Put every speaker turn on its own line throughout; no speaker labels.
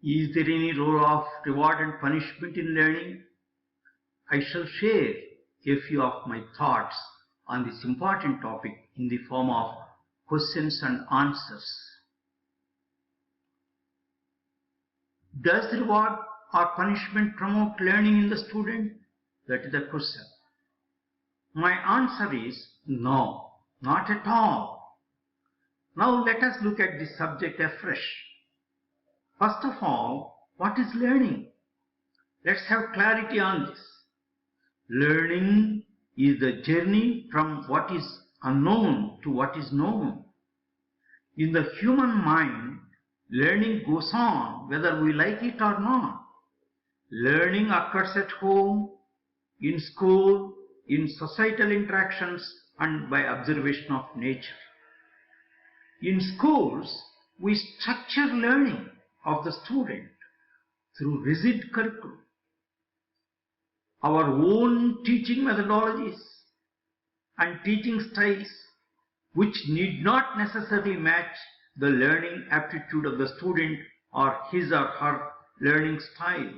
Is there any role of reward and punishment in learning? I shall share a few of my thoughts on this important topic in the form of questions and answers. Does reward or punishment promote learning in the student? That is the question. My answer is no, not at all. Now let us look at this subject afresh. First of all, what is learning? Let's have clarity on this. Learning is the journey from what is unknown to what is known. In the human mind, learning goes on whether we like it or not. Learning occurs at home, in school, in societal interactions, and by observation of nature. In schools, we structure learning of the student through rigid curriculum, our own teaching methodologies and teaching styles, which need not necessarily match the learning aptitude of the student or his or her learning style.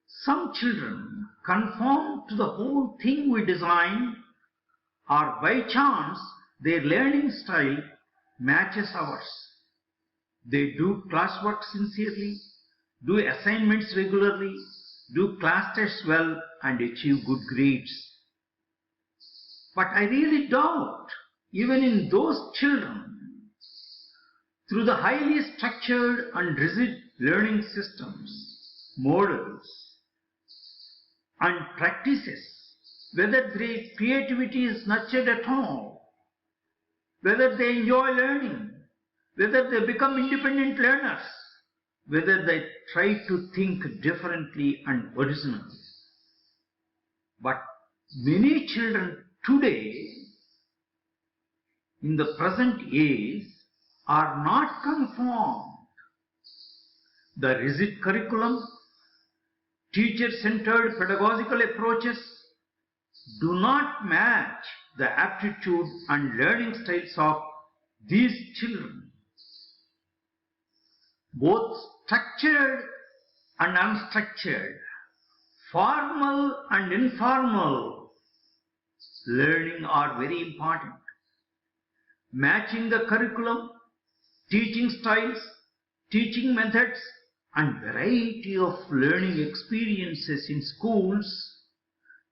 Some children conform to the whole thing we design, or by chance their learning style matches ours. They do classwork sincerely, do assignments regularly, do class tests well, and achieve good grades. But I really doubt, even in those children, through the highly structured and rigid learning systems, models, and practices, whether their creativity is nurtured at all, whether they enjoy learning, whether they become independent learners, whether they try to think differently and originally. But many children today, in the present age, are not conformed. The rigid curriculum, teacher-centered pedagogical approaches do not match the aptitude and learning styles of these children. Both structured and unstructured, formal and informal learning are very important. Matching the curriculum, teaching styles, teaching methods, and variety of learning experiences in schools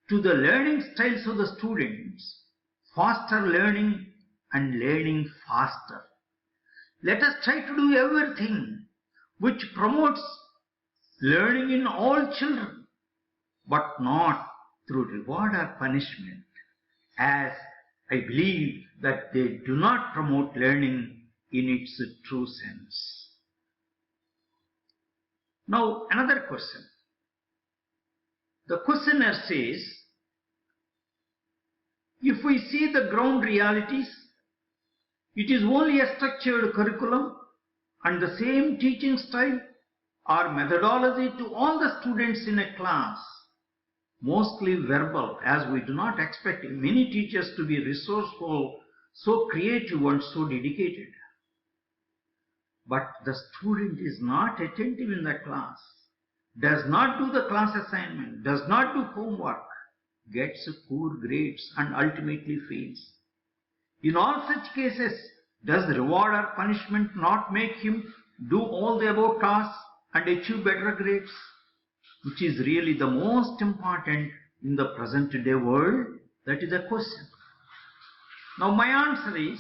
to the learning styles of the students foster learning and learning faster. Let us try to do everything which promotes learning in all children, but not through reward or punishment, as I believe that they do not promote learning in its true sense. Now, another question. The questioner says, if we see the ground realities, it is only a structured curriculum and the same teaching style or methodology to all the students in a class, mostly verbal, as we do not expect many teachers to be resourceful, so creative and so dedicated. But the student is not attentive in the class, does not do the class assignment, does not do homework, gets poor grades and ultimately fails. In all such cases, does reward or punishment not make him do all the above tasks and achieve better grades? Which is really the most important in the present day world? That is the question. Now my answer is,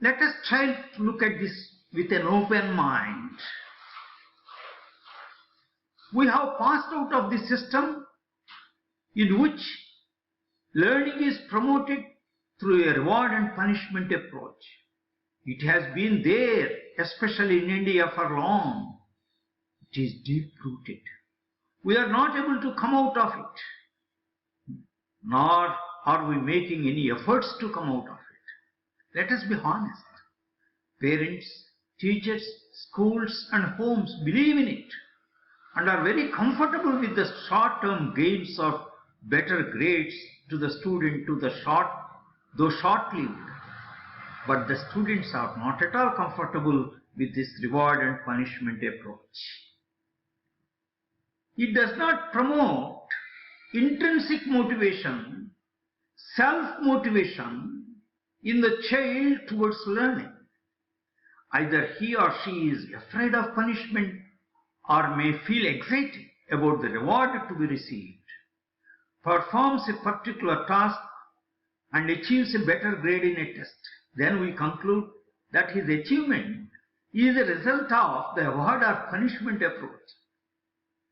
let us try to look at this with an open mind. We have passed out of the system in which learning is promoted through a reward and punishment approach. It has been there, especially in India, for long. It is deep-rooted. We are not able to come out of it, nor are we making any efforts to come out of it. Let us be honest. Parents, teachers, schools and homes believe in it and are very comfortable with the short-term gains of better grades to the student, though short-lived. But the students are not at all comfortable with this reward and punishment approach. It does not promote intrinsic motivation, self-motivation in the child towards learning. Either he or she is afraid of punishment or may feel excited about the reward to be received, performs a particular task and achieves a better grade in a test. Then we conclude that his achievement is a result of the reward or punishment approach.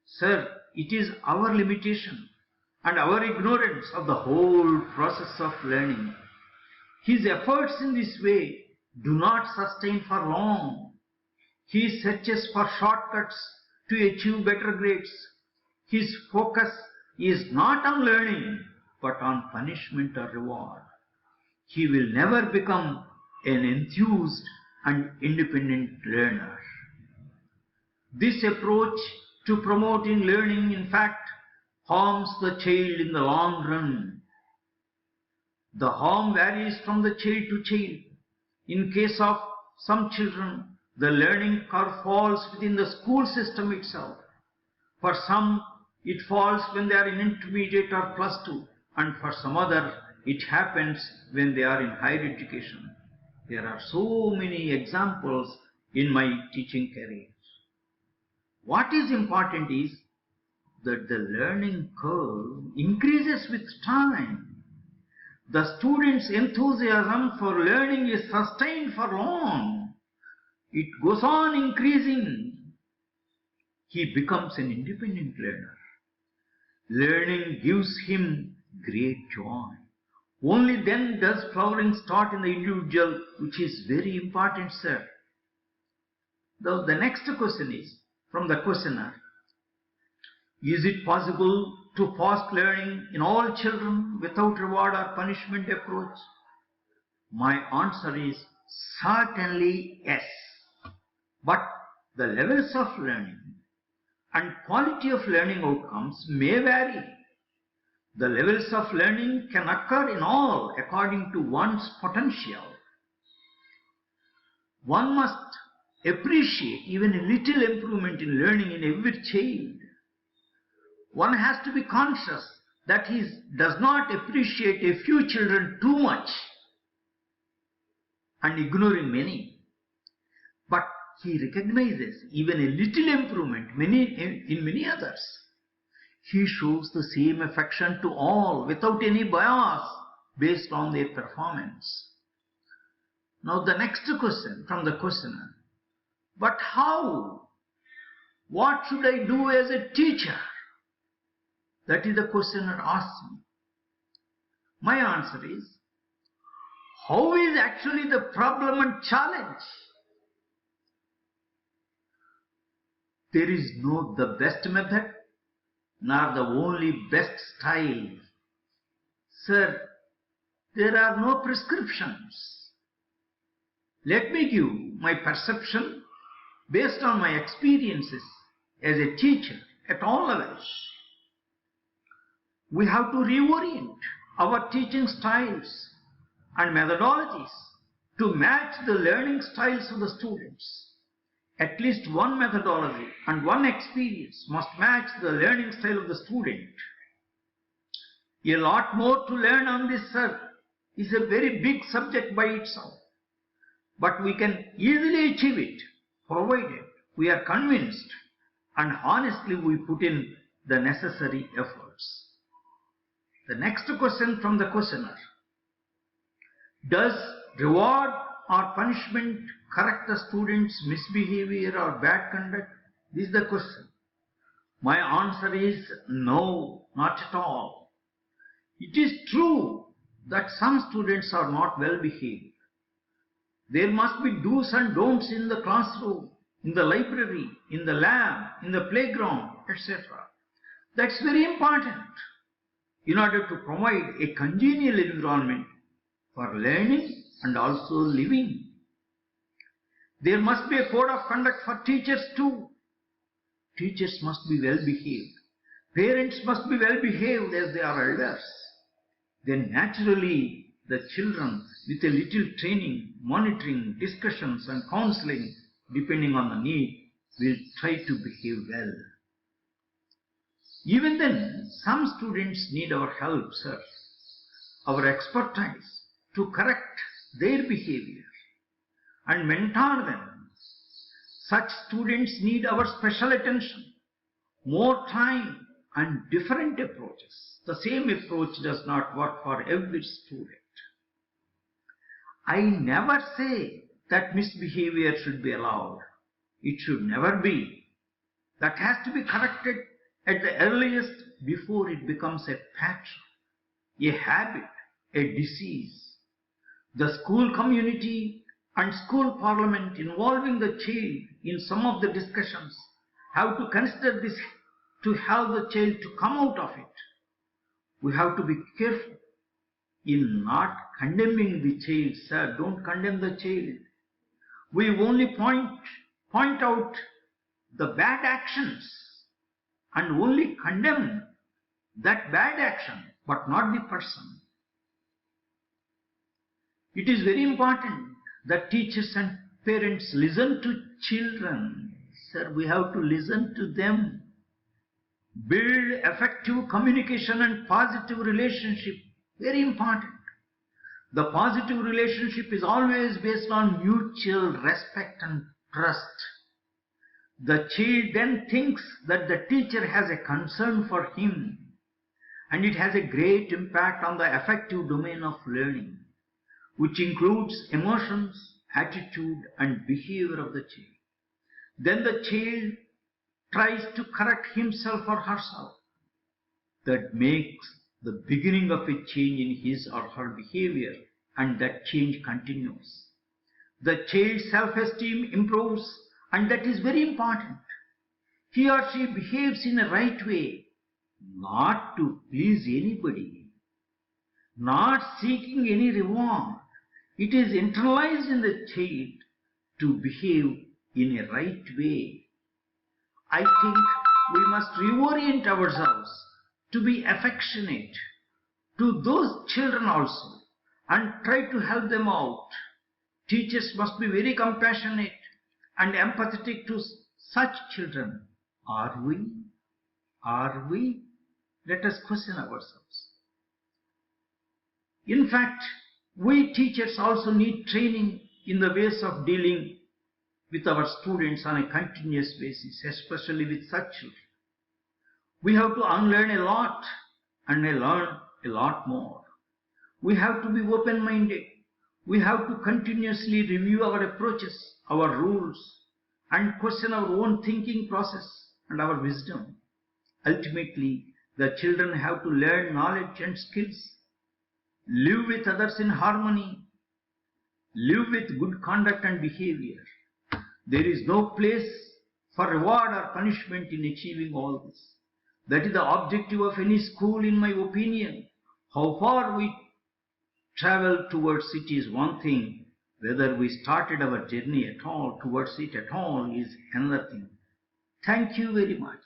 Sir, it is our limitation and our ignorance of the whole process of learning. His efforts in this way do not sustain for long. He searches for shortcuts to achieve better grades. His focus is not on learning, but on punishment or reward. He will never become an enthused and independent learner. This approach to promoting learning, in fact, harms the child in the long run. The harm varies from the child to child. In case of some children, the learning curve falls within the school system itself. For some, it falls when they are in intermediate or plus 2, and for some other, it happens when they are in higher education. There are so many examples in my teaching career. What is important is that the learning curve increases with time. The student's enthusiasm for learning is sustained for long. It goes on increasing. He becomes an independent learner. Learning gives him great joy. Only then does flowering start in the individual, which is very important, sir. Now the next question is from the questioner. Is it possible to foster learning in all children without reward or punishment approach? My answer is certainly yes. But the levels of learning and quality of learning outcomes may vary. The levels of learning can occur in all according to one's potential. One must appreciate even a little improvement in learning in every child. One has to be conscious that he does not appreciate a few children too much and ignoring many. But he recognizes even a little improvement in many others. He shows the same affection to all without any bias based on their performance. Now the next question from the questioner. But how? What should I do as a teacher? That is the questioner asks me. My answer is, how is actually the problem and challenge? There is no the best method, nor the only best style. Sir, there are no prescriptions. Let me give my perception based on my experiences as a teacher at all levels. We have to reorient our teaching styles and methodologies to match the learning styles of the students. At least one methodology and one experience must match the learning style of the student. A lot more to learn on this, sir. Is a very big subject by itself. But we can easily achieve it, provided we are convinced and honestly we put in the necessary efforts. The next question from the questioner. Does reward or punishment correct the student's misbehavior or bad conduct? This is the question. My answer is no, not at all. It is true that some students are not well behaved. There must be do's and don'ts in the classroom, in the library, in the lab, in the playground, etc. That's very important in order to provide a congenial environment for learning and also living. There must be a code of conduct for teachers too. Teachers must be well behaved. Parents must be well behaved as they are elders. Then naturally the children with a little training, monitoring, discussions and counseling, depending on the need, will try to behave well. Even then, some students need our help, sir, our expertise to correct their behavior and mentor them. Such students need our special attention, more time and different approaches. The same approach does not work for every student. I never say that misbehavior should be allowed. It should never be. That has to be corrected at the earliest before it becomes a pattern, a habit, a disease. The school community and school parliament involving the child in some of the discussions have to consider this to help the child to come out of it. We have to be careful in not condemning the child. Sir, don't condemn the child. We only point out the bad actions and only condemn that bad action, but not the person. It is very important that teachers and parents listen to children. Sir, we have to listen to them. Build effective communication and positive relationship. Very important. The positive relationship is always based on mutual respect and trust. The child then thinks that the teacher has a concern for him, and it has a great impact on the affective domain of learning, which includes emotions, attitude and behavior of the child. Then the child tries to correct himself or herself. That makes the beginning of a change in his or her behavior, and that change continues. The child's self-esteem improves, and that is very important. He or she behaves in a right way, not to please anybody, not seeking any reward. It is internalized in the child to behave in a right way. I think we must reorient ourselves to be affectionate to those children also and try to help them out. Teachers must be very compassionate and empathetic to such children. Are we? Are we? Let us question ourselves. In fact, we teachers also need training in the ways of dealing with our students on a continuous basis, especially with such children. We have to unlearn a lot and learn a lot more. We have to be open-minded. We have to continuously review our approaches, our rules, and question our own thinking process and our wisdom. Ultimately, the children have to learn knowledge and skills, live with others in harmony, live with good conduct and behavior. There is no place for reward or punishment in achieving all this. That is the objective of any school, in my opinion. How far we travel towards it is one thing. Whether we started our journey at all towards it at all is another thing. Thank you very much.